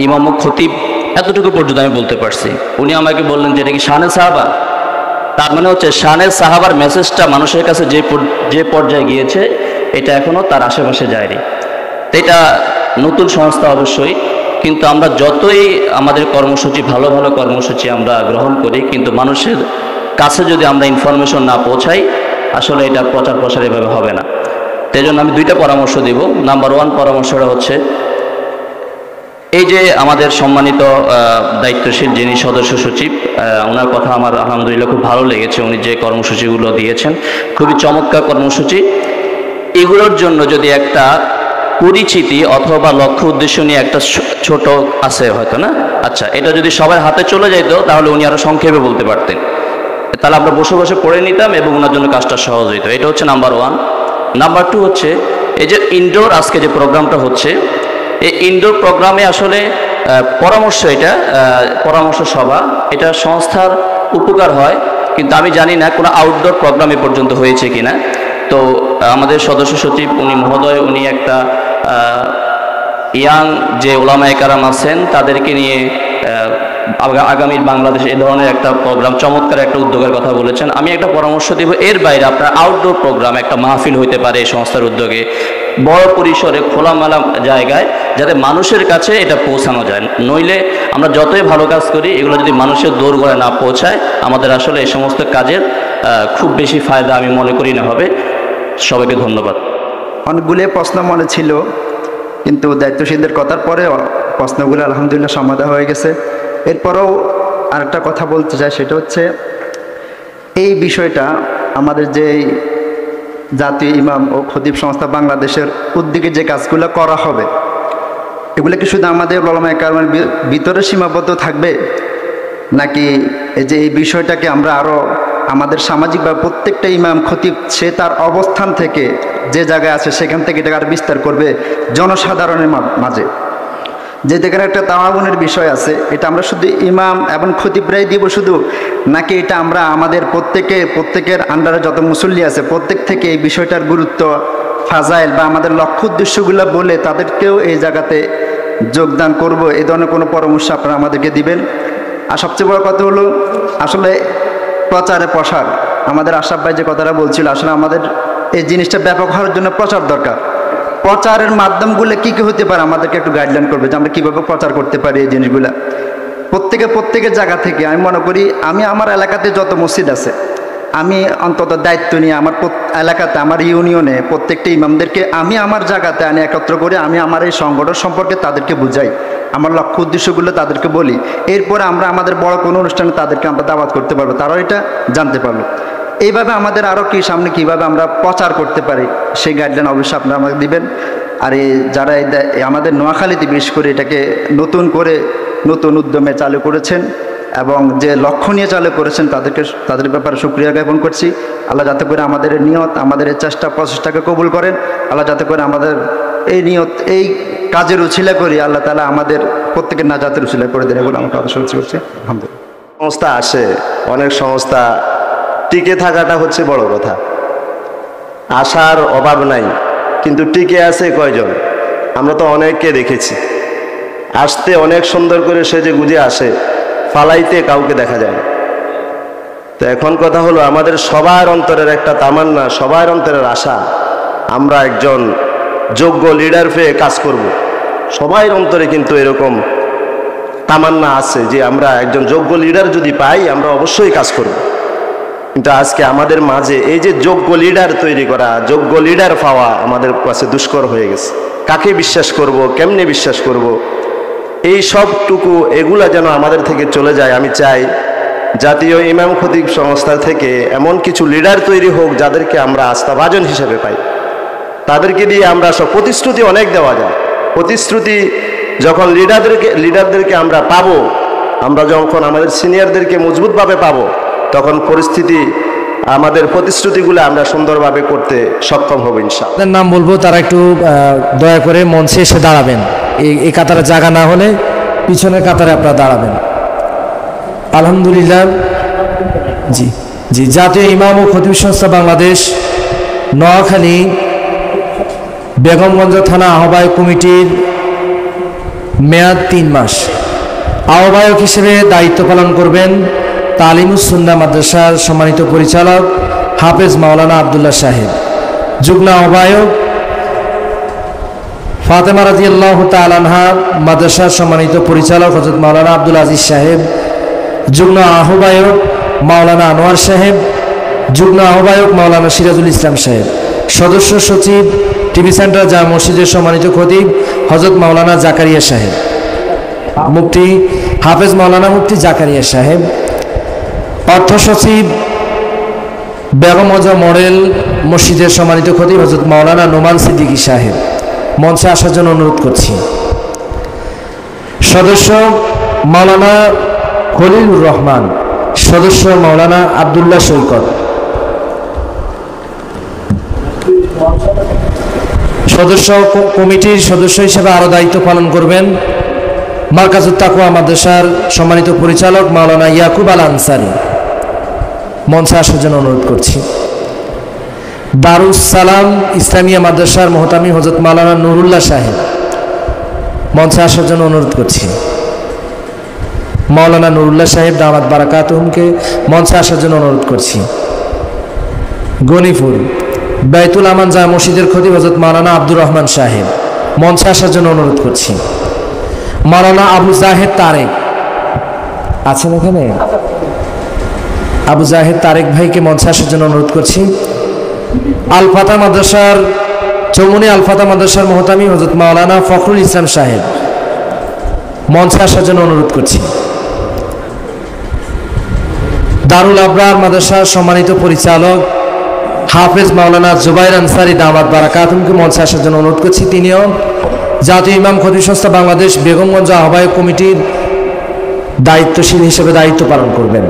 ইমাম ও খতিব, এতটুকু পর্যন্ত আমি বলতে পারছি। উনি আমাকে বললেন যে এটা কি শানে সাহাবা, তার মানে হচ্ছে শানে সাহাবার মেসেজটা মানুষের কাছে যে পর্যায়ে গিয়েছে এটা এখনও তার আশেপাশে যায়নি। তো এটা নতুন সংস্থা অবশ্যই, কিন্তু আমরা যতই আমাদের কর্মসূচি ভালো ভালো কর্মসূচি আমরা গ্রহণ করি, কিন্তু মানুষের কাছে যদি আমরা ইনফরমেশন না পৌঁছাই আসলে এটা প্রচার প্রসার এভাবে হবে না। তাই জন্য আমি দুইটা পরামর্শ দিব। নাম্বার 1 পরামর্শটা হচ্ছে, এই যে আমাদের সম্মানিত দায়িত্বশীল যিনি সদস্য সচিব, ওনার কথা আমার আলহামদুলিল্লাহ খুব ভালো লেগেছে। উনি যে কর্মসূচিগুলো দিয়েছেন খুবই চমৎকার কর্মসূচি। এগুলোর জন্য যদি একটা পরিচিতি অথবা লক্ষ্য উদ্দেশ্য নিয়ে একটা ছোট আছে হয়তো না, আচ্ছা এটা যদি সবার হাতে চলে যেত তাহলে উনি আরো সংক্ষেপে বলতে পারতেন, তাহলে আমরা বসে বসে পড়ে নিতাম এবং ওনার জন্য কাজটা সহজ হইতো। এটা হচ্ছে নাম্বার 1। নাম্বার 2 হচ্ছে, এই যে ইনডোর আজকে যে প্রোগ্রামটা হচ্ছে, এই ইনডোর প্রোগ্রামে আসলে পরামর্শ, এটা পরামর্শ সভা, এটা সংস্থার উপকার হয়, কিন্তু আমি জানি না কোনো আউটডোর প্রোগ্রাম এ পর্যন্ত হয়েছে কিনা। তো আমাদের সদস্য সচিব উনি মহোদয় উনি একটা ইয়াং যে ওলামায়ে কেরাম আছেন তাদেরকে নিয়ে আগামীর বাংলাদেশে এই ধরনের একটা প্রোগ্রাম, চমৎকার একটা উদ্যোগের কথা বলেছেন। আমি একটা পরামর্শ দেব, এর বাইরে আপনার আউটডোর প্রোগ্রাম, একটা মাহফিল হইতে পারে এই সংস্থার উদ্যোগে, বড় পরিসরে খোলামেলা জায়গায়, যাতে মানুষের কাছে এটা পৌঁছানো যায়। নইলে আমরা যতই ভালো কাজ করি, এগুলো যদি মানুষের দোরগোড়ায় না পৌঁছায় আমাদের আসলে এই সমস্ত কাজের খুব বেশি ফায়দা আমি মনে করি না হবে। সবাইকে ধন্যবাদ। অনেকগুলো প্রশ্ন মনে ছিল, কিন্তু দায়িত্বশীলদের কথার পরে প্রশ্নগুলো আলহামদুলিল্লাহ সমাধান হয়ে গেছে। এরপরেও আরেকটা কথা বলতে চাই, সেটা হচ্ছে এই বিষয়টা আমাদের যে জাতীয় ইমাম ও খতিব সংস্থা বাংলাদেশের উদ্যোগে যে কাজগুলো করা হবে, এগুলো কি শুধু আমাদের ওলামায়ে কেরামের ভিতরে সীমাবদ্ধ থাকবে, নাকি এই যে এই বিষয়টাকে আমরা আরও আমাদের সামাজিক বা প্রত্যেকটা ইমাম খতিব সে তার অবস্থান থেকে যে জায়গায় আছে সেখান থেকে এটাকে আর বিস্তার করবে জনসাধারণের মাঝে? যে যেখানে একটা তাওয়াবুনের বিষয় আছে, এটা আমরা শুধু ইমাম এবং খতিবরাই দিব শুধু, নাকি এটা আমরা আমাদের প্রত্যেকের আন্ডারে যত মুসল্লি আছে প্রত্যেক থেকে এই বিষয়টার গুরুত্ব, ফাজাইল বা আমাদের লক্ষ্য উদ্দেশ্যগুলো বলে তাদেরকেও এই জায়গাতে যোগদান করব, এই ধরনের কোনো পরামর্শ আপনারা আমাদেরকে দিবেন? আর সবচেয়ে বড় কথা হলো, আসলে প্রচারে প্রসার, আমাদের আশরাফ ভাই যে কথাটা বলছিল, আসলে আমাদের এই জিনিসটা ব্যাপক হওয়ার জন্য প্রচার দরকার। প্রচারের মাধ্যমগুলো কী কী হতে পারে আমাদেরকে একটু গাইডলাইন করবে, যে আমরা কীভাবে প্রচার করতে পারি এই জিনিসগুলো। প্রত্যেকের জায়গা থেকে আমি মনে করি, আমি আমার এলাকাতে যত মসজিদ আছে, আমি অন্তত দায়িত্ব নিয়ে আমার এলাকাতে, আমার ইউনিয়নে প্রত্যেকটা ইমামদেরকে আমি আমার জায়গাতে আনি, একত্র করে আমি আমার এই সংগঠন সম্পর্কে তাদেরকে বুঝাই, আমার লক্ষ্য উদ্দেশ্যগুলো তাদেরকে বলি। এরপরে আমরা আমাদের বড় কোনো অনুষ্ঠানে তাদেরকে আমরা দাওয়াত করতে পারবো, তারাও এটা জানতে পারলো। এইভাবে আমাদের আরও কি সামনে কীভাবে আমরা প্রচার করতে পারি সেই গাইডলাইন অবশ্যই আপনারা আমাকে দিবেন। আর এই যারা আমাদের নোয়াখালীতে বিশেষ করে এটাকে নতুন উদ্যমে চালু করেছেন এবং যে লক্ষ্য নিয়ে চালু করেছেন তাদের ব্যাপারে শুকরিয়া জ্ঞাপন করছি। আল্লাহ যাতে করে আমাদের নিয়ত, আমাদের এই চেষ্টা প্রচেষ্টাকে কবুল করেন। আল্লাহ যাতে করে আমাদের এই নিয়ত, এই কাজের উছিলা করি, আল্লাহ তাআলা আমাদের প্রত্যেকের নাজাতের উছিলা করে দেন, এগুলো আমাকে অবশ্যই করছি। আলহামদুলিল্লাহ। সংস্থা আসে, অনেক সংস্থা, টিকে থাকাটা হচ্ছে বড় কথা। আশার অভাব নাই, কিন্তু টিকে আছে কয়জন? আমরা তো অনেককে দেখেছি আসতে অনেক সুন্দর করে সেজে গুজে আসে, ফালাইতে কাউকে দেখা যায় না। তো এখন কথা হলো, আমাদের সবার অন্তরের একটা তামান্না, সবার অন্তরের আশা, আমরা একজন যোগ্য লিডার পেয়ে কাজ করব। সবার অন্তরে কিন্তু এরকম তামান্না আছে যে আমরা একজন যোগ্য লিডার যদি পাই আমরা অবশ্যই কাজ করব। কিন্তু আজকে আমাদের মাঝে এই যে যোগ্য লিডার তৈরি করা, যোগ্য লিডার পাওয়া আমাদের কাছে দুষ্কর হয়ে গেছে। কাকে বিশ্বাস করব, কেমনে বিশ্বাস করব, এই সবটুকু এগুলা যেন আমাদের থেকে চলে যায়। আমি চাই জাতীয় ইমাম খতিব সংস্থা থেকে এমন কিছু লিডার তৈরি হোক যাদেরকে আমরা আস্থাভাজন হিসেবে পাই। তাদেরকে দিয়ে আমরা সব প্রতিশ্রুতি অনেক দেওয়া যায়। প্রতিশ্রুতি যখন লিডারদেরকে আমরা পাবো, আমরা যখন আমাদের সিনিয়রদেরকে মজবুতভাবে পাবো, তখন পরিস্থিতি আমাদের প্রতিশ্রুতিগুলো আমরা সুন্দরভাবে করতে সক্ষম হব ইনশাআল্লাহ। তাদের নাম বলবো, তারা একটু দয়া করে মঞ্চে এসে দাঁড়াবেন। এই কাতারে জায়গা না হলে পিছনের কাতারে আপনারা দাঁড়াবেন। আলহামদুলিল্লাহ। জি জি, জাতীয় ইমাম ও খতিব সংস্থা বাংলাদেশ নোয়াখালী বেগমগঞ্জ থানা আহ্বায়ক কমিটির মেয়াদ 3 মাস। আহ্বায়ক হিসেবে দায়িত্ব পালন করবেন তালিমুস সুন্নাহ মাদ্রাসার সম্মানিত পরিচালক হাফেজ মাওলানা আবদুল্লাহ সাহেব। যুগ্ম আহ্বায়ক ফাতেমা রাদিয়াল্লাহু তাআলা আনহা মাদ্রাসার সম্মানিত পরিচালক হযরত মাওলানা আব্দুল আজিজ সাহেব। যুগ্ম আহ্বায়ক মাওলানা আনোয়ার সাহেব। যুগ্ম আহ্বায়ক মাওলানা সিরাজুল ইসলাম সাহেব। সদস্য সচিব টিভি সেন্টার জামে মসজিদের সম্মানিত খতিব হযরত মাওলানা জাকারিয়া সাহেব। মুফতি হাফেজ মাওলানা মুফতি জাকারিয়া সাহেব। অর্থ সচিব বেগম মজা মডেল মসজিদের সম্মানিত খতিব হযরত মাওলানা নোমান সিদ্দিকী সাহেব। মঞ্চে আসার জন্য অনুরোধ করছি। সদস্য মাওলানা খলিলুর রহমান। সদস্য মাওলানা আব্দুল্লাহ সৈকত। সদস্য কমিটির সদস্য হিসেবে আরো দায়িত্ব পালন করবেন মার্কাজুত তাকওয়া মাদ্রাসার সম্মানিত পরিচালক মাওলানা ইয়াকুব আল আনসারী। মঞ্চে আসার জন্য অনুরোধ করছি। দারুস সালাম ইসলামিয়া মাদ্রাসার মোহতামি হযরত মাওলানা নুরুল্লাহ সাহেব। মঞ্চে আসার জন্য অনুরোধ করছি। মাওলানা নুরুল্লাহ সাহেব দামাত বারাকাতুহুমকে মঞ্চে আসার জন্য অনুরোধ করছি। গনিপুর বাইতুল আমান জামে মসজিদের খতিব হযরত মাওলানা আব্দুর রহমান সাহেব। মঞ্চে আসার জন্য অনুরোধ করছি। মাওলানা আবু জাহেদ তারেক আছেন এখানে? আবু জাহেদ তারেক ভাইকে মঞ্চে আসার জন্য অনুরোধ করছি। আল ফাতা মাদ্রাসার চৌমুনি আল ফাতা মাদ্রাসার মোহতামি হযরত মাওলানা ফখরুল ইসলাম সাহেব। মঞ্চে আসার জন্য অনুরোধ করছি। দারুল আবরার মাদ্রাসার সম্মানিত পরিচালক হাফেজ মাওলানা জুবাইর আনসারী দামাত বারাকাতুহুমকে মঞ্চে আসার জন্য অনুরোধ করছি। তিনিও জাতীয় ইমাম খতিব সংস্থা বাংলাদেশ বেগমগঞ্জ আহ্বায়ক কমিটির দায়িত্বশীল হিসেবে দায়িত্ব পালন করবেন।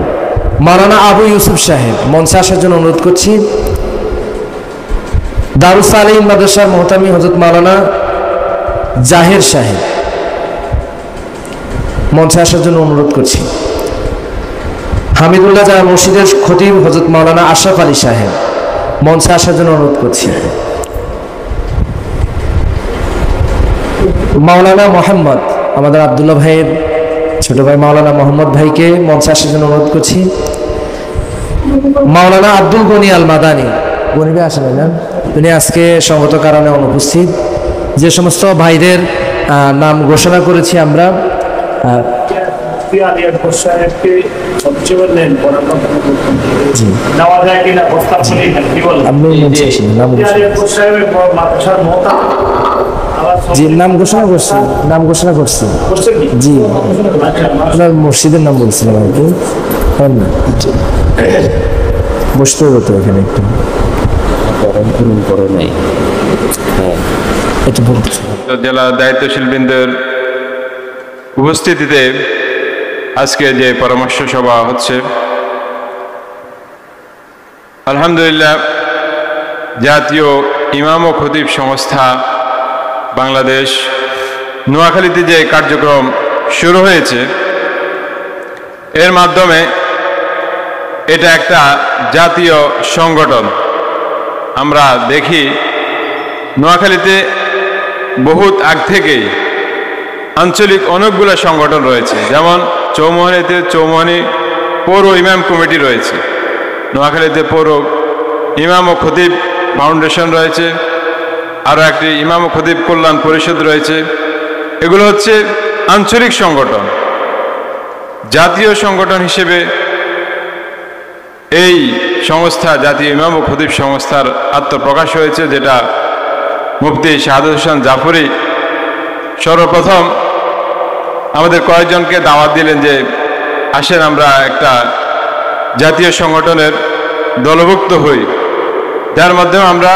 মাওলানা আবু ইউসুফ সাহেব মঞ্চে আসার জন্য অনুরোধ করছি। দারুস সালিম মাদ্রাসার মোহতামি হযরত মাওলানা জাহের সাহেব। মঞ্চে আসার জন্য অনুরোধ করছি। হামিদুল্লাহ জামে মসজিদের খতিব হযরত মাওলানা আশরাফ আলী সাহেব। মঞ্চে আসার জন্য অনুরোধ করছি। মাওলানা মোহাম্মদ আমাদের আব্দুল্লাহ ভাইয়ের ছোট ভাই মাওলানা মোহাম্মদ ভাইকে মঞ্চে আসার জন্য অনুরোধ করছি। মাওলানা আব্দুল গনি আল মাদানী গনিবে আসেন না, তিনি আজকে সঙ্গত কারণে অনুপস্থিত। যে সমস্ত ভাইদের নাম ঘোষণা করেছি আমরা জি নাম ঘোষণা করছি, নাম ঘোষণা করছি জি, আপনার মসজিদের নাম বলছিলাম আর কি। বসতে হতো এখানে একটু জেলা দায়িত্বশীল বৃন্দের উপস্থিতিতে আজকে যে পরামর্শ সভা হচ্ছে, আলহামদুলিল্লাহ জাতীয় ইমাম ও খতিব সংস্থা বাংলাদেশ নোয়াখালীতে যে কার্যক্রম শুরু হয়েছে, এর মাধ্যমে এটা একটা জাতীয় সংগঠন। আমরা দেখি নোয়াখালীতে বহুত আগ থেকেই আঞ্চলিক অনেকগুলো সংগঠন রয়েছে, যেমন চৌমোহনীতে চৌমোহনী পৌর ইমাম কমিটি রয়েছে, নোয়াখালীতে পৌর ইমাম ও খতিব ফাউন্ডেশন রয়েছে, আরও একটি ইমাম ও খতিব কল্যাণ পরিষদ রয়েছে। এগুলো হচ্ছে আঞ্চলিক সংগঠন। জাতীয় সংগঠন হিসেবে এই সংস্থা জাতীয় ইমাম ও খতিব সংস্থার আত্মপ্রকাশ হয়েছে, যেটা মুফতি শাহাদাত হোসেন জাফরি সর্বপ্রথম আমাদের কয়েকজনকে দাওয়াত দিলেন যে আসেন আমরা একটা জাতীয় সংগঠনের দলভুক্ত হই, যার মাধ্যমে আমরা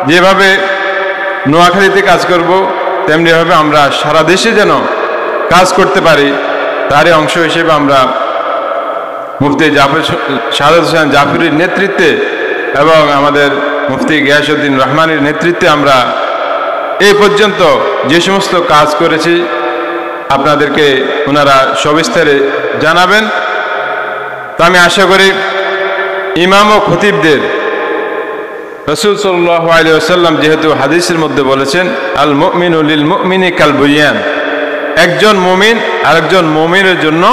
যেভাবে নোয়াখালীতে কাজ করব তেমনিভাবে আমরা সারা দেশে যেন কাজ করতে পারি, তারই অংশ হিসেবে আমরা মুফতি শাহাদাত হোসেন জাফরির নেতৃত্বে এবং আমাদের মুফতি গিয়াসউদ্দিন রহমানের নেতৃত্বে আমরা এই পর্যন্ত যে সমস্ত কাজ করেছি আপনাদেরকে ওনারা সবিস্তারে জানাবেন। তো আমি আশা করি ইমাম ও খতিবদের রাসূল সাল্লাল্লাহু আলাইহি ওয়াসাল্লাম যেহেতু হাদিসের মধ্যে বলেছেন আল মুমিনু লিল মুমিনি কাল বুনিয়ান, একজন মুমিন আরেকজন মুমিনের জন্য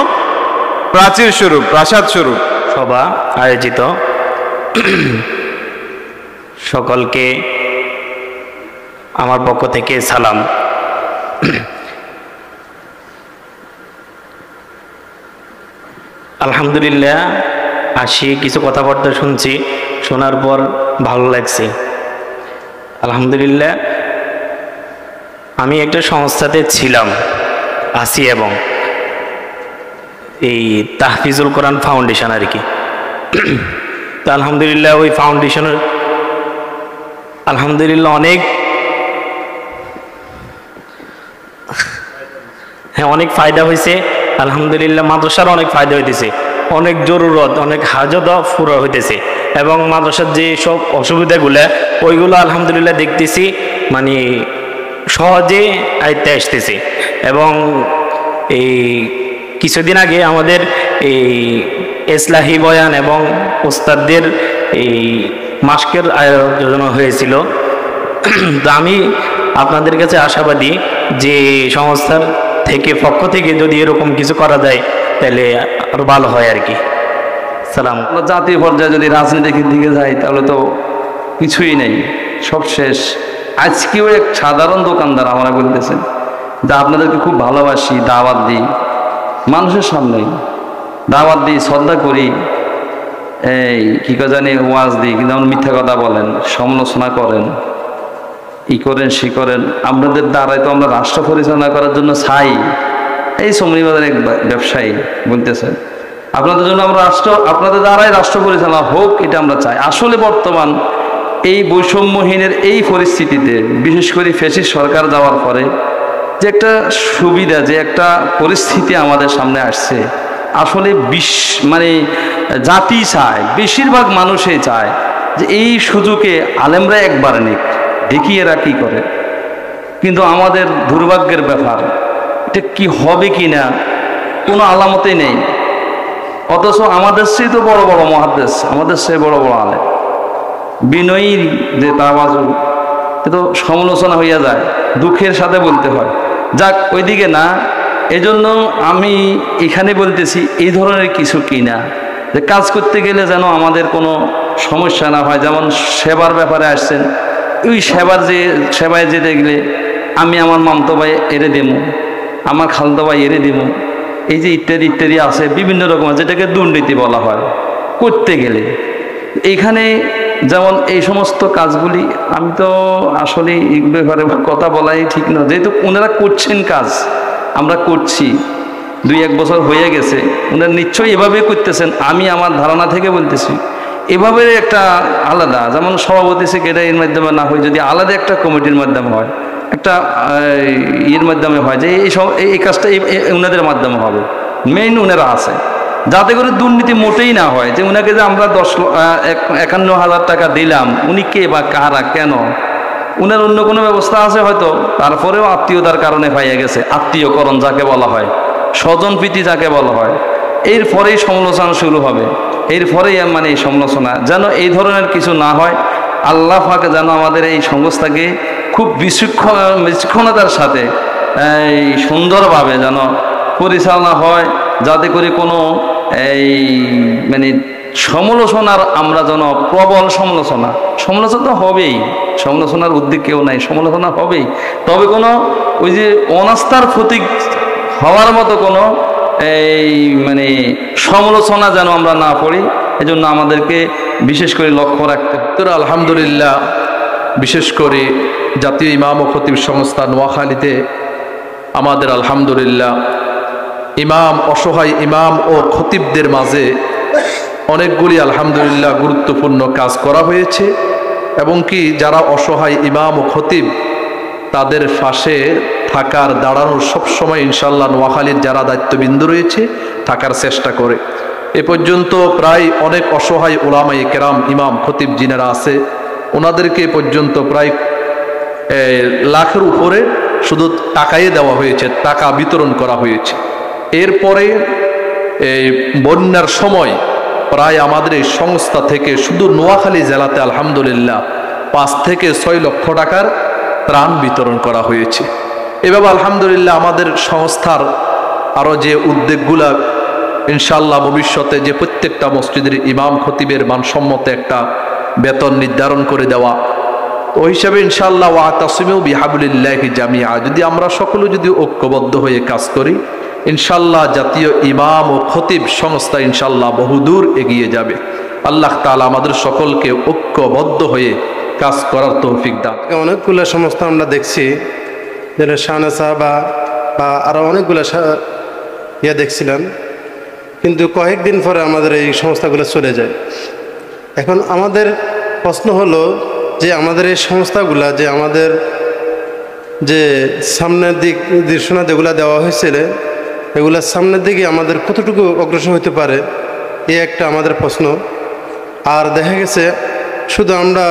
প্রাচীর স্বরূপ, প্রাসাদ স্বরূপ। সভা আয়োজিত সকলকে আমার পক্ষ থেকে সালাম। আলহামদুলিল্লাহ, আসি কিছু কথাবার্তা শুনছি, শোনার পর ভালো লাগছে। আলহামদুলিল্লাহ, আমি একটা সংস্থাতে ছিলাম, আছি, এবং এই তাহফিজুল কোরআন ফাউন্ডেশন আর কি। তো আলহামদুলিল্লাহ ওই ফাউন্ডেশনের আলহামদুলিল্লাহ অনেক ফায়দা হয়েছে। আলহামদুলিল্লাহ মাদ্রাসার অনেক ফায়দা হইতেছে, অনেক জরুরত, অনেক হাজত পুরো হইতেছে, এবং মাদ্রাসার যে সব অসুবিধাগুলো ওইগুলো আলহামদুলিল্লাহ দেখতেছি মানে সহজে আয়ত্তে আসতেছে। এবং এই কিছুদিন আগে আমাদের এই ইসলাহি বয়ান এবং উস্তাদদের এই মাসকের আয়োজন হয়েছিল। তো আমি আপনাদের কাছে আশাবাদী যে সংস্থার পক্ষ থেকে যদি এরকম কিছু করা যায় তাহলে আরো ভালো হয় আর কি। সালাম। জাতীয় পর্যায়ে যদি রাজনীতির দিকে যাই তাহলে তো কিছুই নেই, সব শেষ। আজকেও এক সাধারণ দোকানদার আমরা বলতেছেন যে আপনাদেরকে খুব ভালোবাসি, দাওয়াত দিই, মানুষের সামনে দাওয়াত দিই, শ্রদ্ধা করি, এই কি জানি ওয়াজ দিই, কিন্তু মিথ্যা কথা বলেন, সমালোচনা করেন, ই করেন সে করেন। আপনাদের দ্বারাই তো আমরা রাষ্ট্র পরিচালনা করার জন্য চাই। এই সমরিবাজার এক ব্যবসায়ী বলতেছেন আপনাদের জন্য আমরা আপনাদের দ্বারাই রাষ্ট্র পরিচালনা হোক, এটা আমরা চাই। আসলে বর্তমান এই বৈষম্যহীনের এই পরিস্থিতিতে, বিশেষ করে ফ্যাসিস্ট সরকার যাওয়ার পরে যে একটা সুবিধা, যে একটা পরিস্থিতি আমাদের সামনে আসছে, আসলে মানে জাতি চায়, বেশিরভাগ মানুষই চায় যে এই সুযোগে আলেমরা একবার নিক, দেখি এরা কি করে। কিন্তু আমাদের দুর্ভাগ্যের ব্যাপার, এটা কি হবে কি না কোনো আলামতেই নেই। অথচ আমাদের চেয়ে তো বড় বড় মুহাদ্দিস, আমাদের চেয়ে বড় বড় আলেম, বিনয়ী যে তাওয়াজু, এ তো সমালোচনা হইয়া যায়, দুঃখের সাথে বলতে হয়। যাক, ওইদিকে না, এজন্য আমি এখানে বলতেছি এই ধরনের কিছু কিনা, যে কাজ করতে গেলে যেন আমাদের কোনো সমস্যা না হয়। যেমন সেবার ব্যাপারে আসছেন, ওই সেবায় যেতে গেলে আমি আমার মামতো ভাই এরে দেবো, আমার খালতো ভাই এরে দেবো, এই যে ইত্যাদি ইত্যাদি আছে বিভিন্ন রকমের, যেটাকে দুর্নীতি বলা হয় করতে গেলে। এইখানে যেমন এই সমস্ত কাজগুলি আমি তো আসলে এই ব্যাপারে কথা বলাই ঠিক না, যেহেতু ওনারা করছেন কাজ, আমরা করছি, 2-1 বছর হয়ে গেছে, ওনারা নিশ্চয়ই এভাবেই করতেছেন। আমি আমার ধারণা থেকে বলতেছি এভাবে একটা আলাদা, যেমন সভাপতি সেক্রেটারির মাধ্যমে না হয়, যদি আলাদা একটা কমিটির মাধ্যমে হয়, একটা ইয়ের মাধ্যমে হয়, যে এই কাজটা ওনাদের মাধ্যমে হবে, মেইন ওনারা আছে, যাতে করে দুর্নীতি মোটেই না হয়। যে ওনাকে যে আমরা 51,000 টাকা দিলাম, উনি কে বা কারা, কেন, উনার অন্য কোনো ব্যবস্থা আছে হয়তো, তারপরেও আত্মীয়তার কারণে পাইয়া গেছে, আত্মীয়করণ যাকে বলা হয়, স্বজন প্রীতি যাকে বলা হয়, এরপরেই সমালোচনা শুরু হবে, এরপরেই মানে এই সমালোচনা। যেন এই ধরনের কিছু না হয়, আল্লাহ পাক যেন আমাদের এই সংস্থাকে খুব বিচক্ষণতার সাথে এই সুন্দরভাবে যেন পরিচালনা হয়, যাতে করে কোনো এই মানে সমালোচনার আমরা যেন প্রবল সমালোচনা তো হবেই, সমালোচনার উদ্যোগ কেউ নাই, সমালোচনা হবেই, তবে কোনো ওই যে অনাস্থার প্রতীক হওয়ার মতো কোনো এই মানে সমালোচনা যেন আমরা না পড়ি, এজন্য আমাদেরকে বিশেষ করে লক্ষ্য রাখতে হবে। আলহামদুলিল্লাহ, বিশেষ করে জাতীয় ইমাম ও খতিব সংস্থা নোয়াখালীতে আমাদের আলহামদুলিল্লাহ ইমাম, অসহায় ইমাম ও খতিবদের মাঝে অনেকগুলি আলহামদুলিল্লাহ গুরুত্বপূর্ণ কাজ করা হয়েছে, এবং কি যারা অসহায় ইমাম ও খতিব তাদের পাশে থাকার, দাঁড়ানোর সবসময় ইনশাল্লাহ নোয়াখালীর যারা দায়িত্ববিন্দু রয়েছে থাকার চেষ্টা করে। এ পর্যন্ত প্রায় অনেক অসহায় উলামায়ে কেরাম, ইমাম, খতিব যিনারা আছে, ওনাদেরকে পর্যন্ত প্রায় লাখের উপরে শুধু টাকাই দেওয়া হয়েছে, টাকা বিতরণ করা হয়েছে। এরপরে এই বন্যার সময় প্রায় আমাদের এই সংস্থা থেকে শুধু নোয়াখালী জেলাতে আলহামদুলিল্লাহ 5 থেকে 6 লক্ষ টাকার ত্রাণ বিতরণ করা হয়েছে। এভাবে আলহামদুলিল্লাহ আমাদের সংস্থার আরও যে উদ্যোগগুলা ইনশাআল্লাহ ভবিষ্যতে যে প্রত্যেকটা মসজিদের ইমাম খতিবের মানসম্মত একটা বেতন নির্ধারণ করে দেওয়া, ওই হিসাবে ইনশাআল্লাহ ওয়াতাসিমু বিহাবলিল্লাহি জামিআ, যদি আমরা সকলে যদি ঐক্যবদ্ধ হয়ে কাজ করি ইনশাআল্লাহ জাতীয় ইমাম ও খতিব সংস্থা ইনশাআল্লাহ বহুদূর এগিয়ে যাবে। আল্লাহ তাআলা আমাদের সকলকে ঐক্যবদ্ধ হয়ে কাজ করার তৌফিক দান। অনেকগুলো সংস্থা আমরা দেখছি, যেটা শাহনা সাহাবা বা আরও অনেকগুলো দেখছিলাম, কিন্তু কয়েকদিন পরে আমাদের এই সংস্থাগুলো চলে যায়। এখন আমাদের প্রশ্ন হলো যে আমাদের এই সংস্থাগুলা, যে আমাদের যে সামনের দিক নির্দেশনা যেগুলো দেওয়া হয়েছিল, এগুলোর সামনের দিকে আমাদের কতটুকু অগ্রসর হতে পারে, এই একটা আমাদের প্রশ্ন। আর দেখা গেছে শুধু আমরা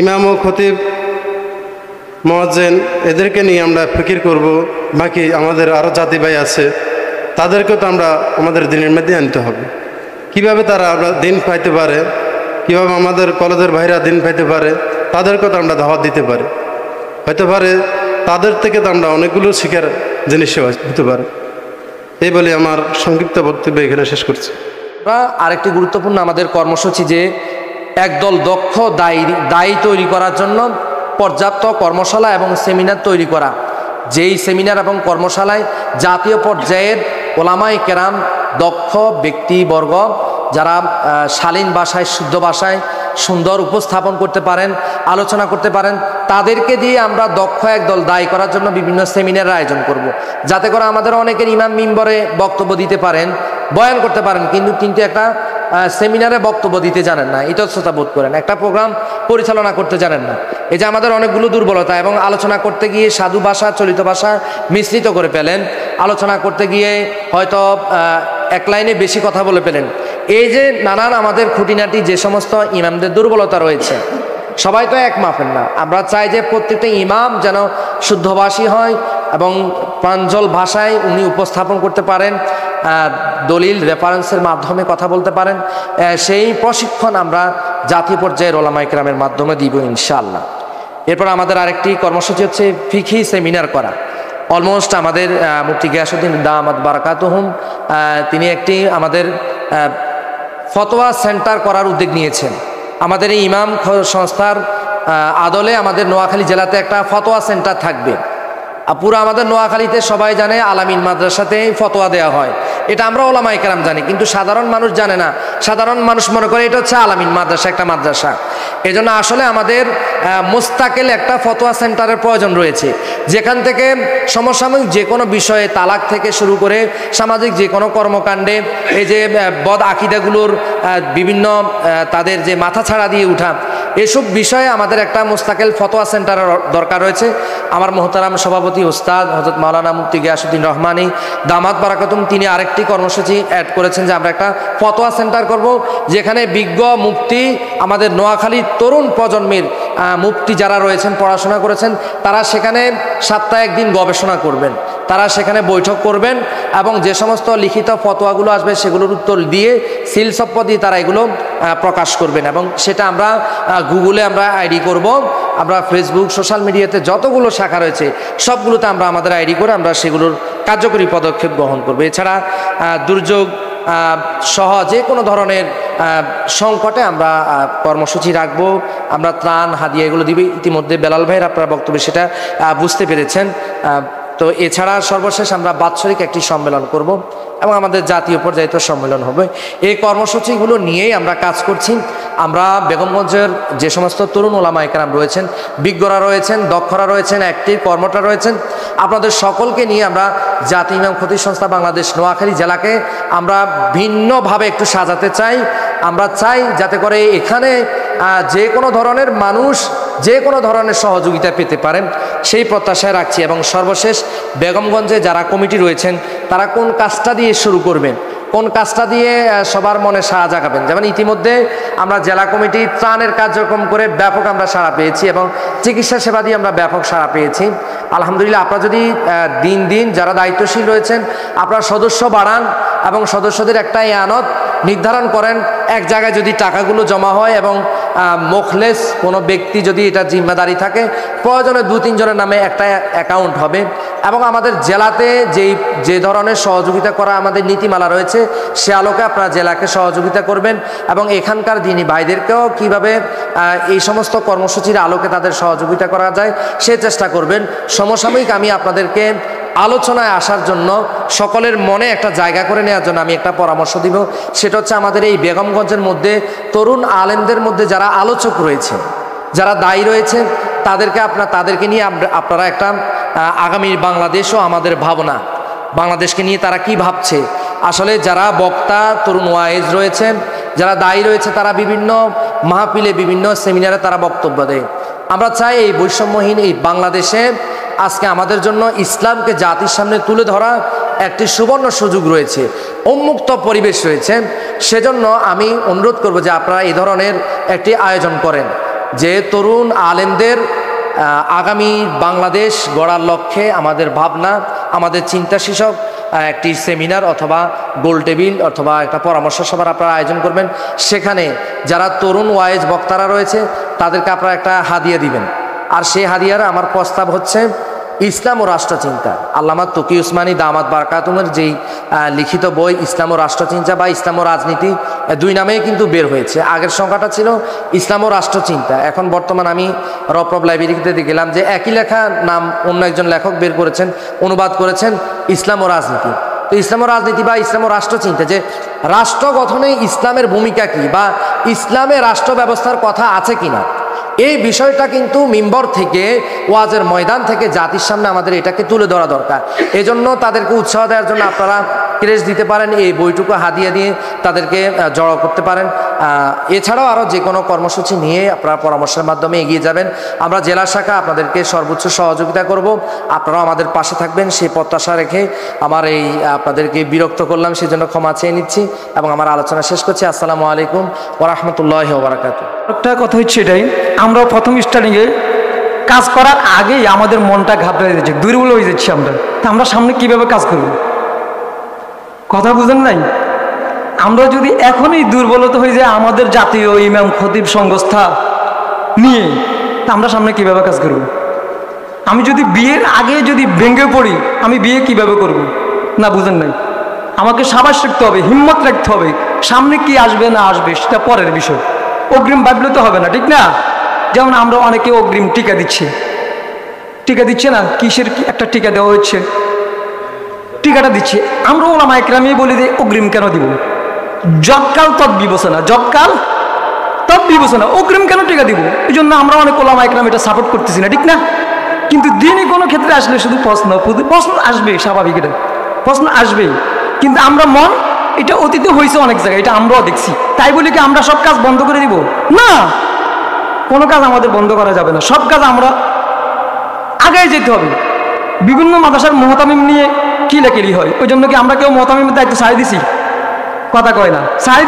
ইমাম ও খতিব মুয়াজ্জিন এদেরকে নিয়ে আমরা ফিকির করব, বাকি আমাদের আরও জাতি ভাই আছে, তাদেরকেও তো আমরা আমাদের দিনের মধ্যে আনতে হবে। কিভাবে তারা আমরা দিন পাইতে পারে, কিভাবে আমাদের কলেজের ভাইরা দিন পাইতে পারে, তাদেরকেও তো আমরা দাওয়াত দিতে পারি। হতে পারে তাদের থেকে তো আমরা অনেকগুলো শিখার জিনিস হতে পারে। এই বলে আমার সংক্ষিপ্ত বক্তব্য এখানে শেষ করছি। আরেকটি গুরুত্বপূর্ণ আমাদের কর্মসূচি যে একদল দক্ষ দায়ী তৈরি করার জন্য পর্যাপ্ত কর্মশালা এবং সেমিনার তৈরি করা। যেই সেমিনার এবং কর্মশালায় জাতীয় পর্যায়ের ওলামায়ে কেরাম দক্ষ ব্যক্তিবর্গ যারা শালীন ভাষায় শুদ্ধ ভাষায় সুন্দর উপস্থাপন করতে পারেন, আলোচনা করতে পারেন, তাদেরকে দিয়ে আমরা দক্ষ একদল দায়ী করার জন্য বিভিন্ন সেমিনারের আয়োজন করব। যাতে করে আমাদের অনেকের ইমাম মিম্বরে বক্তব্য দিতে পারেন, বয়ান করতে পারেন, কিন্তু একটা সেমিনারে বক্তব্য দিতে জানেন না, ইতস্ততা বোধ করেন, একটা প্রোগ্রাম পরিচালনা করতে জানেন না। এই যে আমাদের অনেকগুলো দুর্বলতা, এবং আলোচনা করতে গিয়ে সাধু ভাষা চলিত ভাষা মিশ্রিত করে ফেলেন, আলোচনা করতে গিয়ে হয়তো এক লাইনে বেশি কথা বলে ফেলেন। এই যে নানান আমাদের খুঁটিনাটি যে সমস্ত ইমামদের দুর্বলতা রয়েছে, সবাই তো এক মাপের না। আমরা চাই যে প্রত্যেকটা ইমাম যেন শুদ্ধভাষী হয় এবং প্রাঞ্জল ভাষায় উনি উপস্থাপন করতে পারেন, দলিল রেফারেন্সের মাধ্যমে কথা বলতে পারেন। সেই প্রশিক্ষণ আমরা জাতীয় পর্যায়ের ওলামায়ে কেরামের মাধ্যমে দিব ইনশাআল্লাহ। এরপর আমাদের আরেকটি কর্মসূচি হচ্ছে ফিকহি সেমিনার করা। অলমোস্ট আমাদের মুফতি গিয়াসউদ্দিন দামাত বারাকাতুহুম তিনি একটি আমাদের ফতোয়া সেন্টার করার উদ্যোগ নিয়েছেন। আমাদের এই ইমাম সংস্থার আদলে আমাদের নোয়াখালী জেলাতে একটা ফতোয়া সেন্টার থাকবে। পুরো আমাদের নোয়াখালীতে সবাই জানে আলামিন মাদ্রাসাতে ফতোয়া দেওয়া হয়, এটা আমরা ওলামায়ে কেরাম জানি, কিন্তু সাধারণ মানুষ জানে না। সাধারণ মানুষ মনে করে এটা হচ্ছে আলামিন মাদ্রাসা, একটা মাদ্রাসা। এজন্য আসলে আমাদের মুস্তাকিল একটা ফতোয়া সেন্টারের প্রয়োজন রয়েছে, যেখান থেকে সমসাময়িক যে কোনো বিষয়ে, তালাক থেকে শুরু করে সামাজিক যে কোনো কর্মকাণ্ডে, এই যে বদ আকিদাগুলোর বিভিন্ন তাদের যে মাথা ছাড়া দিয়ে উঠা, এসব বিষয়ে আমাদের একটা মুস্তাকিল ফতোয়া সেন্টারের দরকার রয়েছে। আমার মোহতারাম সভাপতি ওস্তাদ হযরত মাওলানা মুফতি গিয়াসউদ্দিন রহমানী দামাত বারাকাতুম তিনি আরেকটি কর্মসূচি অ্যাড করেছেন যে আমরা একটা ফতোয়া সেন্টার করব, যেখানে বিজ্ঞ মুফতি আমাদের নোয়াখালীর তরুণ প্রজন্মের মুফতি যারা রয়েছেন, পড়াশোনা করেছেন, তারা সেখানে সপ্তাহে একদিন গবেষণা করবেন, তারা সেখানে বৈঠক করবেন এবং যে সমস্ত লিখিত ফতোয়াগুলো আসবে সেগুলোর উত্তর দিয়ে সিল সপ্প দিয়ে তারা এগুলো প্রকাশ করবেন। এবং সেটা আমরা গুগলে আমরা আইডি করব, আমরা ফেসবুক সোশ্যাল মিডিয়াতে যতগুলো শাখা রয়েছে সবগুলোতে আমরা আমাদের আইডি করে আমরা সেগুলোর কার্যকরী পদক্ষেপ গ্রহণ করব। এছাড়া দুর্যোগ সহ যে কোনো ধরনের সংকটে আমরা কর্মসূচি রাখবো, আমরা ত্রাণ হাদিয়া এগুলো দিবে। ইতিমধ্যে বেলাল ভাইয়ের আপনার বক্তব্যে সেটা বুঝতে পেরেছেন। তো এছাড়া সর্বশেষ আমরা বাৎসরিক একটি সম্মেলন করব এবং আমাদের জাতীয় পর্যায়ে তো সম্মেলন হবে। এই কর্মসূচিগুলো নিয়েই আমরা কাজ করছি। আমরা বেগমগঞ্জের যে সমস্ত তরুণ ওলামায়ে কেরাম রয়েছেন, বিজ্ঞরা রয়েছেন, দক্ষরা রয়েছেন, অ্যাক্টিভ কর্মটা রয়েছেন, আপনাদের সকলকে নিয়ে আমরা জাতীয় ইমাম খতিব সংস্থা বাংলাদেশ নোয়াখালী জেলাকে আমরা ভিন্নভাবে একটু সাজাতে চাই। আমরা চাই যাতে করে এখানে যে কোনো ধরনের মানুষ যে কোনো ধরনের সহযোগিতা পেতে পারেন, সেই প্রত্যাশায় রাখছি। এবং সর্বশেষ বেগমগঞ্জে যারা কমিটি রয়েছেন তারা কোন কাজটা দিয়ে শুরু করবেন, কোন কাজটা দিয়ে সবার মনে সাড়া জাগাবেন। যেমন ইতিমধ্যে আমরা জেলা কমিটি ত্রাণের কার্যক্রম করে ব্যাপক আমরা সাড়া পেয়েছি এবং চিকিৎসা সেবা দিয়ে আমরা ব্যাপক সাড়া পেয়েছি। আলহামদুলিল্লাহ, আপনারা যদি দিন দিন যারা দায়িত্বশীল রয়েছেন আপনারা সদস্য বাড়ান এবং সদস্যদের একটা আনত নির্ধারণ করেন এক জায়গায় যদি টাকাগুলো জমা হয় এবং মুখলেস কোনো ব্যক্তি যদি এটা জিম্মাদারি থাকে, প্রয়োজনে 2-3 জনের নামে একটা অ্যাকাউন্ট হবে। এবং আমাদের জেলাতে যে ধরনের সহযোগিতা করা আমাদের নীতিমালা রয়েছে সে আলোকে আপনারা জেলাকে সহযোগিতা করবেন এবং এখানকার দিনী ভাইদেরকেও কীভাবে এই সমস্ত কর্মসূচির আলোকে তাদের সহযোগিতা করা যায় সে চেষ্টা করবেন। সমসাময়িক আমি আপনাদেরকে আলোচনায় আসার জন্য সকলের মনে একটা জায়গা করে নেওয়ার জন্য আমি একটা পরামর্শ দিব। সেটা হচ্ছে আমাদের এই বেগমগঞ্জের মধ্যে তরুণ আলেমদের মধ্যে যারা আলোচক রয়েছে, যারা দায়ী রয়েছে, তাদেরকে নিয়ে আপনারা একটা আগামী বাংলাদেশও আমাদের ভাবনা, বাংলাদেশকে নিয়ে তারা কি ভাবছে, আসলে যারা বক্তা তরুণ ওয়াইজ রয়েছেন, যারা দায়ী রয়েছে, তারা বিভিন্ন মাহফিলে বিভিন্ন সেমিনারে তারা বক্তব্য দেয়। আমরা চাই এই বৈষম্যহীন এই বাংলাদেশে আজকে আমাদের জন্য ইসলামকে জাতির সামনে তুলে ধরা একটি সুবর্ণ সুযোগ রয়েছে, উন্মুক্ত পরিবেশ রয়েছে। সেজন্য আমি অনুরোধ করব যে আপনারা এই ধরনের একটি আয়োজন করেন, যে তরুণ আলেমদের আগামী বাংলাদেশ গড়ার লক্ষ্যে আমাদের ভাবনা, আমাদের চিন্তা শীর্ষক একটি সেমিনার অথবা গোল টেবিল অথবা একটা পরামর্শ সভার আপনারা আয়োজন করবেন। সেখানে যারা তরুণ ওয়াইজ বক্তারা রয়েছে তাদেরকে আপনারা একটা হাদিয়া দিবেন। আর সেই হাদিয়ার আমার প্রস্তাব হচ্ছে ইসলাম ও রাষ্ট্রচিন্তা। আল্লামা তকি উসমানী দামাত বারকাতুমের যেই লিখিত বই ইসলাম ও রাষ্ট্রচিন্তা বা ইসলাম ও রাজনীতি 2 নামেই কিন্তু বের হয়েছে। আগের সংখ্যাটা ছিল ইসলাম ও রাষ্ট্রচিন্তা, এখন বর্তমান আমি রব লাইব্রেরিতে গেলাম যে একই লেখা নাম অন্য একজন লেখক বের করেছেন, অনুবাদ করেছেন ইসলাম ও রাজনীতি। তো ইসলাম ও রাজনীতি বা ইসলাম ও রাষ্ট্রচিন্তা, যে রাষ্ট্র গঠনে ইসলামের ভূমিকা কী বা ইসলামে রাষ্ট্র ব্যবস্থার কথা আছে কিনা, এই বিষয়টা কিন্তু মিম্বর থেকে ওয়াজের ময়দান থেকে জাতির সামনে আমাদের এটাকে তুলে ধরা দরকার। এজন্য তাদেরকে উৎসাহ দেওয়ার জন্য আপনারা ক্রেজ দিতে পারেন, এই বইটুকু হাদিয়া দিয়ে তাদেরকে জড়ো করতে পারেন। এছাড়াও আরও যে কোনো কর্মসূচি নিয়ে আপনারা পরামর্শের মাধ্যমে এগিয়ে যাবেন। আমরা জেলা শাখা আপনাদেরকে সর্বোচ্চ সহযোগিতা করব, আপনারাও আমাদের পাশে থাকবেন সেই প্রত্যাশা রেখে আমার এই আপনাদেরকে বিরক্ত করলাম সেজন্য ক্ষমা চেয়ে নিচ্ছি এবং আমার আলোচনা শেষ করছি। আসসালামু আলাইকুম ওয়া রাহমাতুল্লাহি ওয়া বারাকাতুহু। একটা কথা হচ্ছে এটাই, আমরা প্রথম স্টার্টিংয়ে কাজ করার আগেই আমাদের মনটা ঘাবড়ে যাচ্ছে, দুর্বল হয়ে যাচ্ছি আমরা সামনে কিভাবে কাজ করব, কথা বুঝেন নাই? আমরা যদি এখনই দুর্বলতা হয়ে যায় আমাদের জাতীয় ইমাম খতিব সংস্থা নিয়ে, তা আমরা সামনে কিভাবে কাজ করব? আমি যদি বিয়ের আগে যদি ভেঙে পড়ি, আমি বিয়ে কিভাবে করব? না, বুঝেন নাই? আমাকে সাবাস রাখতে হবে, হিম্মত রাখতে হবে, সামনে কি আসবে না আসবে সেটা পরের বিষয়, অগ্রিম ভাবলে তো হবে না, ঠিক না? যেমন আমরা অনেকে অগ্রিম টিকা দিচ্ছে না, কিসের একটা টিকা দেওয়া হচ্ছে, টিকাটা দিচ্ছে, আমরা ওলামা একরামই বলি যে অগ্রিম কেন দিব? যৎকাল তৎ বিবেচনা, অগ্রিম কেন টিকা দিব? এই জন্য আমরা অনেক ওলামা একরাম এটা সাপোর্ট করতেছি না, ঠিক না? কিন্তু দিনই কোনো ক্ষেত্রে আসলে শুধু প্রশ্ন আসবে, স্বাভাবিক, এটা প্রশ্ন আসবেই। কিন্তু আমরা এটা অতীতে হয়েছে অনেক জায়গায়, এটা আমরাও দেখছি, তাই বলি কি আমরা সব কাজ বন্ধ করে দিব? না, কোনো কাজ আমাদের বন্ধ করা যাবে না, সব কাজ আমরা আগায় যেতে হবে। বিভিন্ন মাদ্রাসার মুহতামিম নিয়ে কিলাকিলি হয়, ওই জন্য কি আমরা কেউ মুহতামিমের দায়িত্ব ছাড়ি দিছি? কথা কয় না, ছাড়ি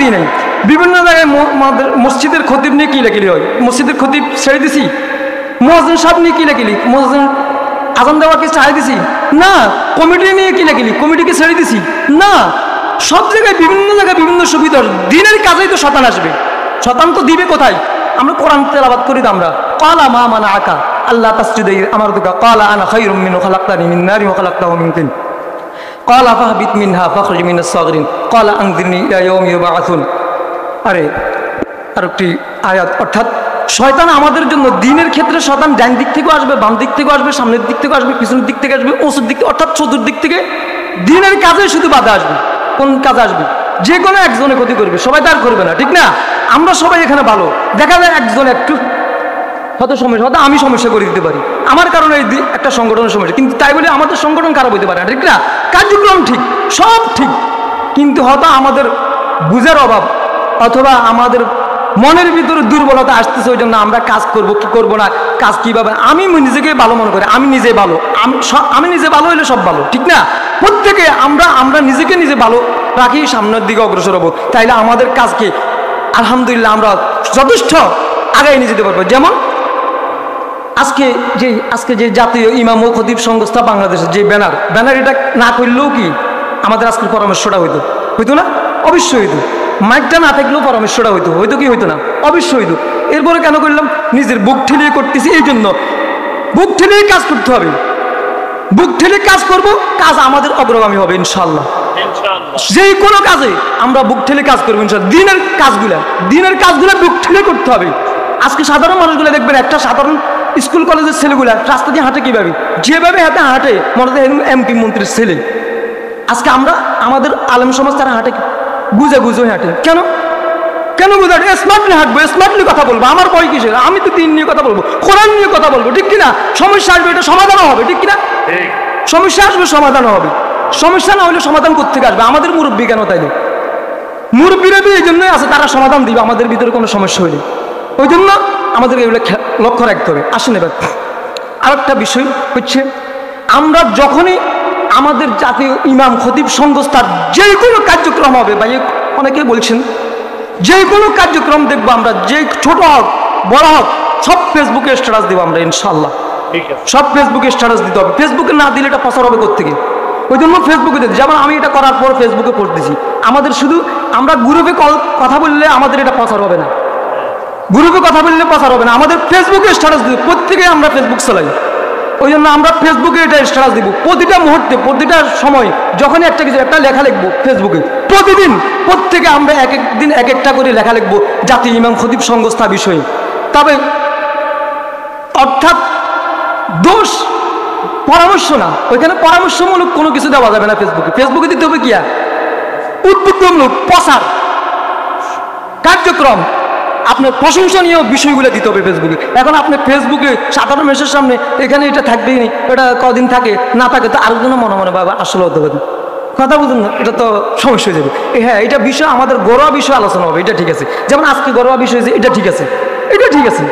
দিই নাই। বিভিন্ন জায়গায় মসজিদের খতিব নিয়ে কিলাকিলি হয়, মসজিদের খতিব ছেড়ে দিছি। মুয়াজ্জিন সাহেব নিয়ে কিলাকিলি, মুয়াজ্জিন আজান দেওয়াকে ছাড়ি দিছি? না। কমিটি নিয়ে কিলাকিলি, কমিটিকে ছেড়ে দিছি? না। সব জায়গায় বিভিন্ন সুবিধা, দিনের কাজেই তো শতান আসবে, শতান তো দিবে কোথায়? আমরা কোরআন তেলাওয়াত করি, আমরা ক্বালা মা মানাআকা আল্লা তাসজুদা ইয আমারতুকা ক্বালা আনা খায়রুম মিনহু খালাকতানি মিন নারি ওয়া খালাকতাহু মিন তিন ক্বালা ফাহবিত মিনহা ফাখরুজ মিনাস সাগিরিন ক্বালা আনযিরনি ইলা ইয়াউমি ইউবআসুন। আরেকটি আয়াত, অর্থাৎ শয়তান আমাদের জন্য দিনের ক্ষেত্রে শয়তান ডান দিক থেকেও আসবে, বাম দিক থেকেও আসবে, সামনের দিক থেকেও আসবে, পিছনের দিক থেকে আসবে, ওসুর দিক থেকে, অর্থাৎ চতুর্দিক থেকে দিনের কাজে শুধু বাধা আসবে। কোন কাজে আসবে? যে কোনো একজনে ক্ষতি করবে, সবাই তার করবে না, ঠিক না? আমরা সবাই এখানে ভালো, দেখা যায় একজন একটু হয়তো সমস্যা, হয়তো আমি সমস্যা করে দিতে পারি, আমার কারণে একটা সংগঠনের সমস্যা, কিন্তু তাই বলে আমাদের সংগঠন খারাপ হইতে পারে না, ঠিক না? কার্যক্রম ঠিক, সব ঠিক, কিন্তু হয়তো আমাদের বুঝের অভাব অথবা আমাদের মনের ভিতরে দুর্বলতা আসতেছে, ওই জন্য আমরা কাজ করবো কি করবো না, কাজ কিভাবে। আমি নিজেকে ভালো মনে করি, আমি নিজে ভালো, আমি নিজে ভালো হইলে সব ভালো, ঠিক না? প্রত্যেকে আমরা নিজেকে নিজে ভালো রাখি, সামনের দিকে অগ্রসর হবো, তাইলে আমাদের কাজকে আলহামদুলিল্লাহ আমরা যথেষ্ট আগায় নিয়ে যেতে পারবো। যেমন আজকে যে জাতীয় ইমাম ও খতিব সংস্থা বাংলাদেশের যে ব্যানার, এটা না করলেও কি আমাদের আজকের পরামর্শটা হইতো না? অবশ্যই হইতো। মাইকটা না থাকলেও পরামর্শটা হইতো, হইতো কি হইতো না? অবশ্যই হইতো। এরপরে কেন করলাম? নিজের বুক ঠেলিয়ে করতেছি, এই জন্য বুক ঠেলিয়ে কাজ করতে হবে। বুক ঠেলে কাজ করব, কাজ আমাদের অগ্রগামী হবে ইনশাআল্লাহ। যে কোনো কাজে আমরা বুক ঠেলে কাজ করবো ইনশাআল্লাহ। দিনের কাজগুলা বুক ঠেলে করতে হবে। আজকে সাধারণ মানুষগুলো দেখবেন, একটা সাধারণ স্কুল কলেজের ছেলেগুলা রাস্তা দিয়ে হাঁটে কিভাবে, যেভাবে হাতে হাঁটে মনে হয় এমপি মন্ত্রীর ছেলে। আজকে আমরা আমাদের আলেম সমাজ তারা হাঁটে গুজে গুজে হাঁটে। কেন বুঝে হাঁটে? স্মার্টলি হাঁটবো, স্মার্টলি কথা বলবো। আমার বই কিসের? আমি তো দিন নিয়ে কথা বলবো, কোরআন নিয়ে কথা বলবো, ঠিক কিনা? সমস্যা আসবে, এটা সমাধানও হবে, ঠিক কিনা? সমস্যা আসবে, সমাধানও হবে। সমস্যা না হলে সমাধান কোত্থেকে আসবে? আমাদের মুরব্বী কেন তাইলে? মুরব্বীরা তো এই জন্যই আছে, তারা সমাধান দিবে আমাদের ভিতরে কোনো সমস্যা হইলে। ওই জন্য আমাদের এগুলো লক্ষ্য রাখতে হবে। আসেন এবার আরেকটা বিষয় হচ্ছে, আমরা যখনই আমাদের জাতীয় ইমাম খতিব সংস্থার যে কোনো কার্যক্রম হবে, বা অনেকে বলছেন যে কোনো কার্যক্রম দেখবো আমরা, যে ছোট হোক বড় হোক, সব ফেসবুকে স্ট্যাটাস দেবো আমরা ইনশাল্লাহ। সব ফেসবুকে স্ট্যাটাস দিতে হবে। ফেসবুকে না দিলে এটা প্রচার হবে কোত্থেকে? ওই জন্য ফেসবুকে দিতে, যেমন আমি এটা করার পর ফেসবুকে পোস্ট দিছি। আমাদের শুধু আমরা গ্রুপে কথা বললে আমাদের এটা প্রচার হবে না, গ্রুপে কথা বললে প্রচার হবে না, আমাদের ফেসবুকে স্ট্যাটাস দিব। প্রত্যেকে আমরা ফেসবুক চালাই, ওই জন্য আমরা ফেসবুকে এটা স্ট্যাটাস দিব। প্রতিটা মুহূর্তে, প্রতিটা সময় যখনই একটা কিছু একটা লেখা লিখবো ফেসবুকে, প্রতিদিন প্রত্যেকে আমরা এক এক দিন এক একটা করে লেখা লিখবো জাতীয় ইমাম খতিব সংস্থা বিষয়ে। তবে অর্থাৎ দোষ পরামর্শ না, ওইখানে পরামর্শমূলক কোনো কিছু দেওয়া যাবে না ফেসবুকে। ফেসবুকে দিতে হবে কি? উদ্বুদ্ধমূলক প্রচার কার্যক্রম, আপনার প্রশংসনীয় বিষয়গুলো দিতে হবে ফেসবুকে। এখন আপনি ফেসবুকে সাধারণ মানুষের সামনে এখানে এটা থাকবেই নি, এটা কদিন থাকে না থাকে তো আরেকজনও মনে মনে বাবা আসলে হতে পারে, কথা বুঝুন না, এটা তো সমস্যা হয়ে যাবে। হ্যাঁ, এটা বিষয় আমাদের ঘরোয়া বিষয় আলোচনা হবে, এটা ঠিক আছে। যেমন আজকে ঘরোয়া বিষয় হয়েছে, এটা ঠিক আছে, এটা ঠিক আছে।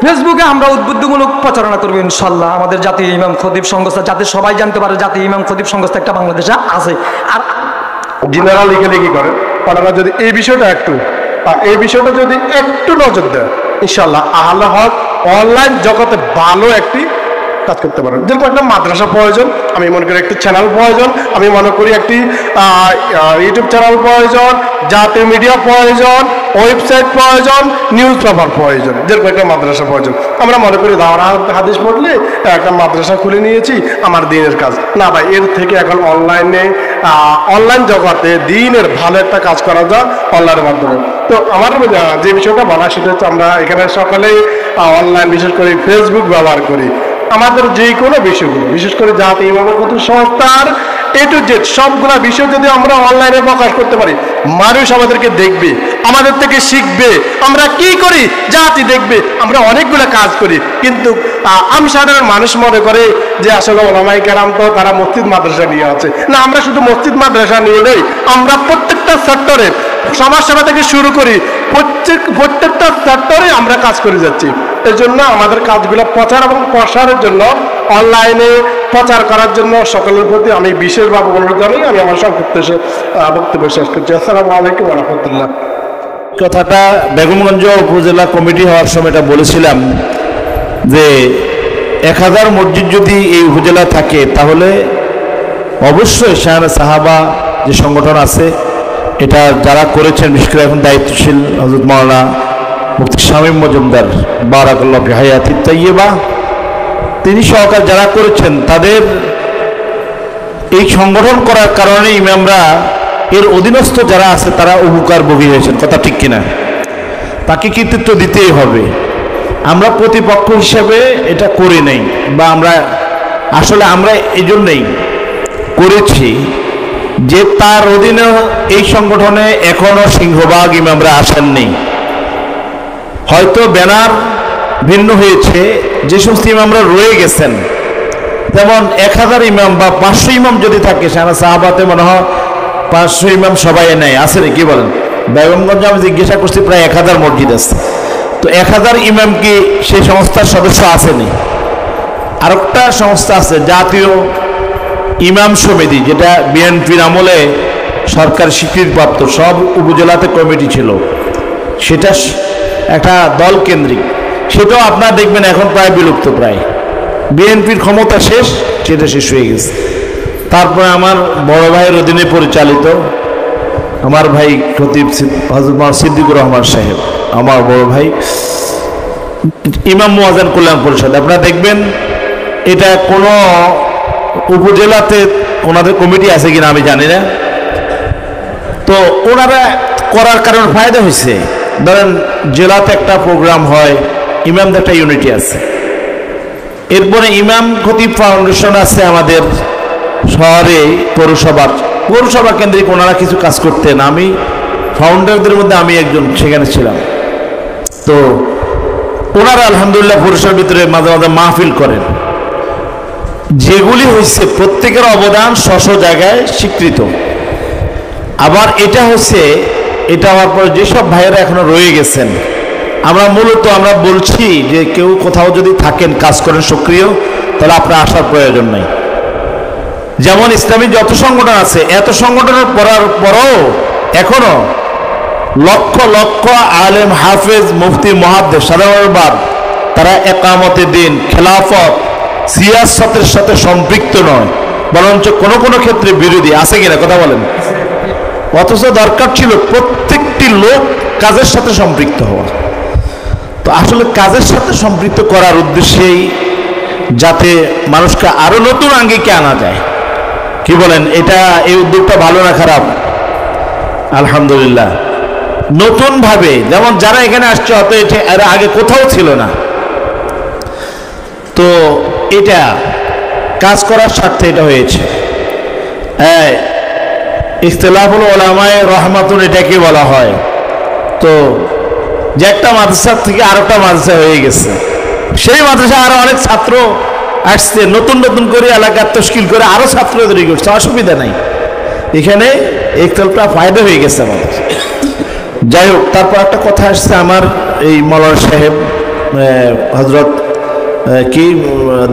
ফেসবুকে আমরা উদ্বুদ্ধমূলক প্রচারণা করবো ইনশাল্লাহ, আমাদের জাতীয় ইমাম খতিব সংস্থা, যাতে সবাই জানতে পারে জাতীয় ইমাম খতিব সংস্থা একটা বাংলাদেশে আছে। আর যিনারা লিখে করেন, ওনারা যদি এই বিষয়টা যদি একটু নজর দেয়, ইনশাল্লাহ আহলে হক অনলাইন জগতে ভালো একটি কাজ করতে পারেন। যেরকম একটা মাদ্রাসা প্রয়োজন, আমি মনে করি একটি চ্যানেল প্রয়োজন, আমি মনে করি একটি ইউটিউব চ্যানেল প্রয়োজন, জাতীয় মিডিয়া প্রয়োজন, ওয়েবসাইট প্রয়োজন, নিউজ পেপার প্রয়োজন, যেরকম একটা মাদ্রাসা প্রয়োজন। আমরা মনে করি দাওরা হাদিস পড়লে একটা মাদ্রাসা খুলে নিয়েছি, আমার দিনের কাজ না ভাই। এর থেকে এখন অনলাইন জগতে দিনের ভালো একটা কাজ করা যায় অনলাইনের মাধ্যমে। তো আমার যে বিষয়টা বলা, সেটা হচ্ছে আমরা এখানে সকালেই অনলাইন, বিশেষ করে ফেসবুক ব্যবহার করি। আমাদের যে কোনো বিষয়গুলো, বিশেষ করে জাতীয় ইমাম খতিব সংস্থার A to Z সবগুলা বিষয় যদি আমরা অনলাইনে প্রকাশ করতে পারি, মানুষ আমাদেরকে দেখবে, আমাদের থেকে শিখবে। আমরা কি করি জাতি দেখবে, আমরা অনেকগুলো কাজ করি, কিন্তু সাধারণ মানুষ মনে করে যে আসলে ওলামায়ে কেরাম তো তারা মসজিদ মাদ্রাসা নিয়ে আছে। না, আমরা শুধু মসজিদ মাদ্রাসা নিয়ে নেই, আমরা প্রত্যেকটা সেক্টরে, সমাজসেবা থেকে শুরু করি, প্রত্যেকটা সেক্টরে আমরা কাজ করে যাচ্ছি। এর জন্য আমাদের কাজগুলো প্রচার এবং প্রসারের জন্য, অনলাইনে প্রচার করার জন্য সকলের প্রতি আমি বিশেষভাবে অনুরোধ জানাই। আমি আমার বক্তব্য শেষ করছি। আসসালামু আলাইকুম ওয়া রাহমাতুল্লাহ। কথাটা বেগমগঞ্জ উপজেলা কমিটি হওয়ার সময় এটা বলেছিলাম যে 1000 মসজিদ যদি এই উপজেলা থাকে, তাহলে অবশ্যই শাহানা সাহাবা যে সংগঠন আছে, এটা যারা করেছেন, বিশেষ করে এখন দায়িত্বশীল হযরত মাওলানা মুফতি শামীম মজুমদার বারাকাল্লাহু ফি হায়াতি তাইয়্যিবা, তিনি সহকার যারা করেছেন, তাদের এই সংগঠন করার কারণে ইমামরা এর অধীনস্থ যারা আছে তারা উপকারভোগী হয়েছেন। কথা ঠিক কিনা? তাকে কৃতিত্ব দিতেই হবে। আমরা প্রতিপক্ষ হিসেবে এটা করে নেই, বা আমরা এই জন্যই করেছি যে তার অধীনে এই সংগঠনে এখনো সিংহভাগ ইমামরা আসেননি। হয়তো ব্যানার ভিন্ন হয়েছে, যে সমস্ত ইমামরা রয়ে গেছেন, যেমন 1000 ইমাম বা 500 ইমাম যদি থাকে, শাহানা সাহাবাতে মনে হয় 500 ইমাম সবাই নেয়, আছে রে কি বলেন? বেগমগঞ্জে আমি জিজ্ঞাসা করছি, প্রায় 1000 মসজিদ আছে। তো 1000 ইমাম কি সেই সংস্থার সদস্য আসেনি? আরেকটা সংস্থা আছে জাতীয় ইমাম সমিতি, যেটা বিএনপির আমলে সরকার স্বীকৃতিপ্রাপ্ত, সব উপজেলাতে কমিটি ছিল, সেটা একটা দল কেন্দ্রিক। সেটাও আপনারা দেখবেন এখন প্রায় বিলুপ্ত, প্রায় বিএনপির ক্ষমতা শেষ, সেটা শেষ হয়ে গেছে। তারপরে আমার বড় ভাইয়ের অধীনে পরিচালিত আমার ভাই খতিব হযরত সিদ্দিকুর রহমান সাহেব, আমার বড় ভাই, ইমাম মুয়াজ্জিন কল্যাণ পরিষদ। আপনারা দেখবেন এটা কোনো উপজেলাতে ওনাদের কমিটি আছে কিনা আমি জানি না, তো ওনারা করার কারণে ফায়দা হয়েছে। ধরেন জেলাতে একটা প্রোগ্রাম হয়, ইমামদের একটা ইউনিটি আছে, এরপরে ইমাম খতিব ফাউন্ডেশন আছে আমাদের শহরে, পৌরসভা কেন্দ্রিক ওনারা কিছু কাজ করতেন, আমি ফাউন্ডারদের মধ্যে আমি একজন সেখানে ছিলাম। তো ওনারা আলহামদুলিল্লাহ পৌরসভার ভিতরে মাঝে মাঝে মাহফিল করেন, যেগুলি হয়েছে প্রত্যেকের অবদান স্ব জায়গায় স্বীকৃত। আবার এটা হচ্ছে, এটা হওয়ার পর যেসব ভাইয়েরা এখনো রয়ে গেছেন, আমরা বলছি যে কেউ কোথাও যদি থাকেন, কাজ করেন সক্রিয়, তাহলে আপনার আসার প্রয়োজন নাই। যেমন ইসলামী যত সংগঠন আছে, এত সংগঠনের পরও এখনো লক্ষ লক্ষ আলেম, হাফেজ, মুফতি, মুহাদ্দিস, সাধারণবাদ, তারা একামতে দিন, খেলাফত, সিয়াসতের সাথে সম্পৃক্ত নয়, বরঞ্চ কোনো কোনো ক্ষেত্রে বিরোধী। আছে কিনা কথা বলেন? অথচ দরকার ছিল প্রত্যেকটি লোক কাজের সাথে সম্পৃক্ত হওয়া। তো আসলে কাজের সাথে সম্পৃক্ত করার উদ্দেশ্যেই যাতে মানুষকে আরো নতুন আঙ্গিকে আনা যায়। কি বলেন, এই উদ্যোগটা ভালো না খারাপ? আলহামদুলিল্লাহ। নতুন ভাবে, যেমন যারা এখানে আসছে অত এটা আগে কোথাও ছিল না, তো এটা কাজ করার স্বার্থে এটা হয়েছে। ইখতিলাফুল উলামায়ে রহমাতুন এটাকে বলা হয়। তো যে একটা মাদ্রাসা থেকে আরেকটা মাদ্রাসা হয়ে গেছে, সেই মাদ্রাসা আরো অনেক ছাত্র আসছে, নতুন নতুন করে এলাকার তশকিল করে আরো ছাত্র তৈরি করছে, অসুবিধা নাই। এখানে ইখতিলাফটা ফায়দা হয়ে গেছে আমাদের। যাই হোক, তারপর একটা কথা আসছে আমার এই মাওলানা সাহেব, হযরত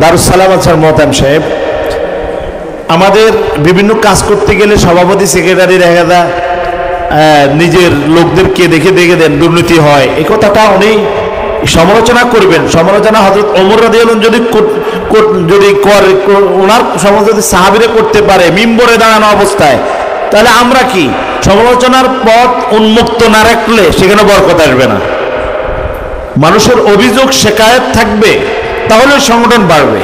দারুস সালাম আনসার মোহতাম সাহেব, আমাদের বিভিন্ন কাজ করতে গেলে সভাপতি সেক্রেটারি দেখা যায় নিজের লোকদেরকে দেখে দেন দুর্নীতি হয়, এই কথাটা উনি সমালোচনা করবেন। সমালোচনা হযরত ওমর রাদিয়াল্লাহু আনহু যদি করে, ওনার সমালোচনা যদি সাহাবীরা করতে পারে মিম্বরে দাঁড়ানো অবস্থায়, তাহলে আমরা কি সমালোচনার পথ উন্মুক্ত না রাখলে সেখানে বরকত আসবে না। মানুষের অভিযোগ শেকায়েত থাকবে, তাহলে সংগঠন বাড়বে।